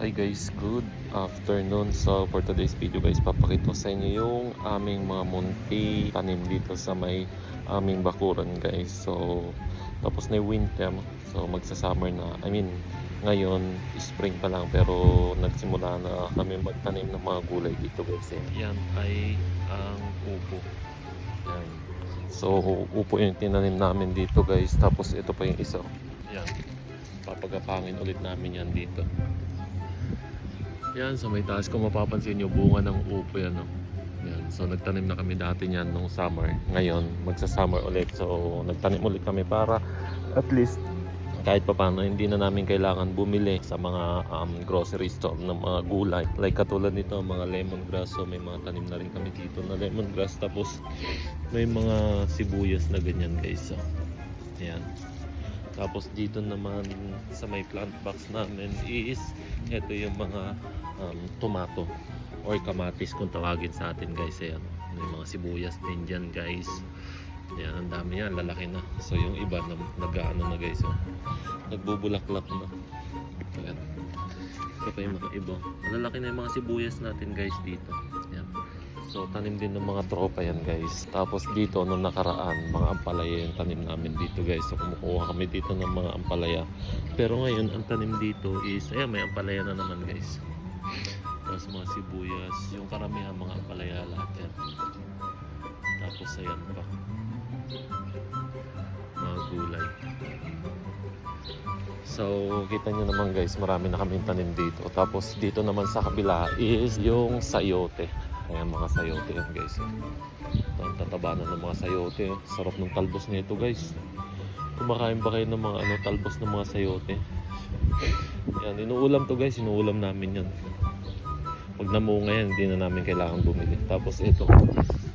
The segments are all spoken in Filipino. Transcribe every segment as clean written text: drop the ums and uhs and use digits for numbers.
Hi guys, good afternoon. So for today's video guys, papakita ko sa inyo yung aming mga munti tanim dito sa may aming bakuran guys. So tapos na yung winter, so magsa-summer na. Ngayon spring pa lang pero nagsimula na kami magtanim ng mga gulay dito guys. Yan ay ang upo. Yan. So upo yung tinanim namin dito guys. Tapos ito pa yung isa. Yan. Papagapangin ulit namin yan dito. Yan, sa may taas kung mapapansin nyo, bunga ng upo yan, no? Yan, so nagtanim na kami dati niyan nung summer. Ngayon, magsa-summer ulit. So nagtanim ulit kami para at least kahit pa paano hindi na namin kailangan bumili sa mga grocery store ng mga gulay. Like katulad nito, mga lemongrass. So may mga tanim na rin kami dito na lemongrass. Tapos may mga sibuyas na ganyan guys. So, yan. Tapos dito naman sa may plant box namin is ito yung mga tomato or kamatis kung tawagin sa atin guys. Ayan, may mga sibuyas din dyan guys. Ayan, ang dami yan, lalaki na. So yung iba nag-ano na guys, nagbubulaklak na. Ayan, ito pa yung mga iba, malalaki na yung mga sibuyas natin guys dito. Ayan. So tanim din ng mga tropa yan guys. Tapos dito nung nakaraan, mga ampalaya yung tanim namin dito guys. So kumukuha kami dito ng mga ampalaya. Pero ngayon ang tanim dito is, ayan, may ampalaya na naman guys. Tapos mga sibuyas, yung karamihan mga ampalaya lahat yan. Tapos ayan pa, mga gulay. So kita nyo naman guys, marami na kaming tanim dito. Tapos dito naman sa kabila is yung sayote. Ayan, mga sayote yan guys. Ang tataba na ng mga sayote. Sarap ng talbos nito guys. Kumakain ba kayo ng mga talbos ng mga sayote? Yan, inuulam to guys. Inuulam namin yan. Pag namunga yan, hindi na namin kailangan bumili. Tapos ito,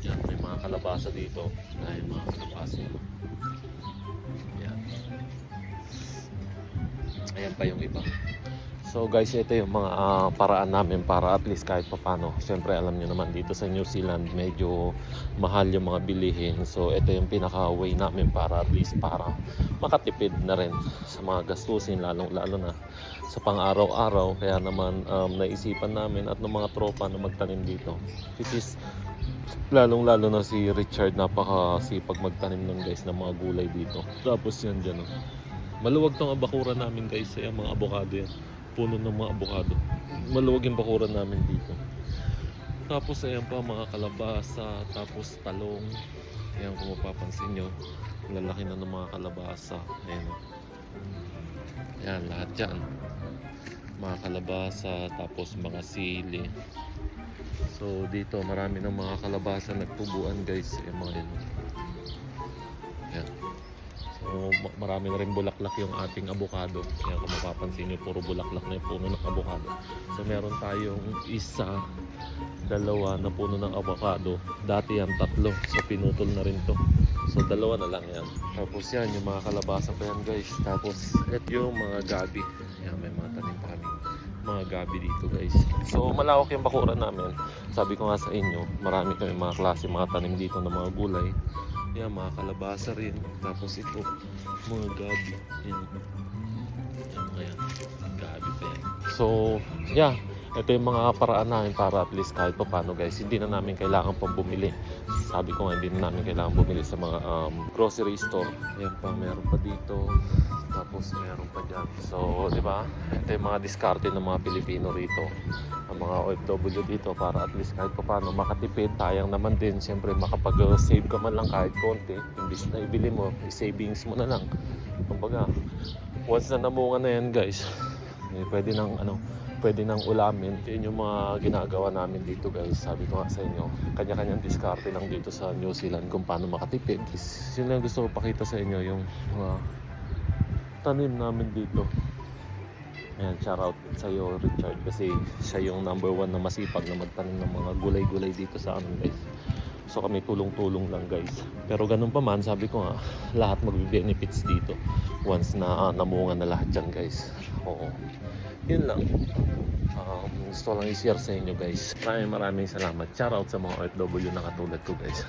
yan, may mga kalabasa dito. Ay, mga kalabasa yan. Yan. Ayan pa yung iba. So guys, ito yung mga paraan namin para at least kahit papano. Siyempre alam nyo naman dito sa New Zealand medyo mahal yung mga bilihin. So ito yung pinaka-way namin para at least para makatipid na rin sa mga gastusin, lalo na sa pang-araw-araw. Kaya naman naisipan namin at ng mga tropa na magtanim dito, which is lalong-lalo na si Richard, napakasipag magtanim ng guys ng mga gulay dito. Tapos yan dyan, maluwag tong abakuran namin guys. Ayan, mga abokado yan, puno ng mga abokado. Maluwag yung bakuran namin dito. Tapos ayan pa, mga kalabasa, tapos talong. Ayan, kung mapapansin nyo, lalaki na ng mga kalabasa. Ayan, ayan, lahat yan, mga kalabasa, tapos mga sili. So dito marami ng mga kalabasa nagtubuan guys. Ayan, mga yun. Ayan. So, marami na rin bulaklak yung ating avocado. Kaya kung mapapansin nyo, puro bulaklak na yung puno ng avocado. So meron tayong isa, dalawa na puno ng avocado. Dati yan 3, so pinutol na rin to. So 2 na lang yan. Tapos yan, yung mga kalabasa pa yan guys. Tapos ito yung mga gabi. Yan, may mga tanim pa kami mga gabi dito guys. So malawak yung bakuran namin. Sabi ko nga sa inyo, marami kami mga klase mga tanim dito ng mga gulay. Yan, mga kalabasa rin. Tapos ito, mga gabi. Yan, yan, gabi pa yan. So, yeah, ito yung mga paraan namin para at least kahit pa paano guys, hindi na namin kailangan pang bumili. Sabi ko nga, hindi na namin kailangan bumili sa mga grocery store. Yan pa, meron pa dito. Tapos meron pa dyan. So, di ba? Ito yung mga diskarte ng mga Pilipino rito. Ang mga OFW dito para at least kahit pa paano makatipid. Tayang naman din, siyempre makapag-save ka man lang kahit konti. Imbis na ibili mo, i-savings mo na lang. Kumbaga, once na namunga na yan guys, pwede nang ulamin. Yun yung mga ginagawa namin dito guys. Sabi ko nga sa inyo, kanya-kanyang diskarte lang dito sa New Zealand kung paano makatipid. Yun lang gusto ko pakita sa inyo, yung mga tanim namin dito. Ayan, shout out sa iyo Richard, kasi siya yung number 1 na masipag na magtanim ng mga gulay-gulay dito sa amin guys. So kami tulong-tulong lang guys. Pero ganun pa man, sabi ko nga, lahat magbe-benefits dito once na namunga na lahat dyan guys. Oo, yun lang. Gusto lang i-share sa inyo guys. Maraming salamat. Shout out sa mga OFW na katulad ko guys.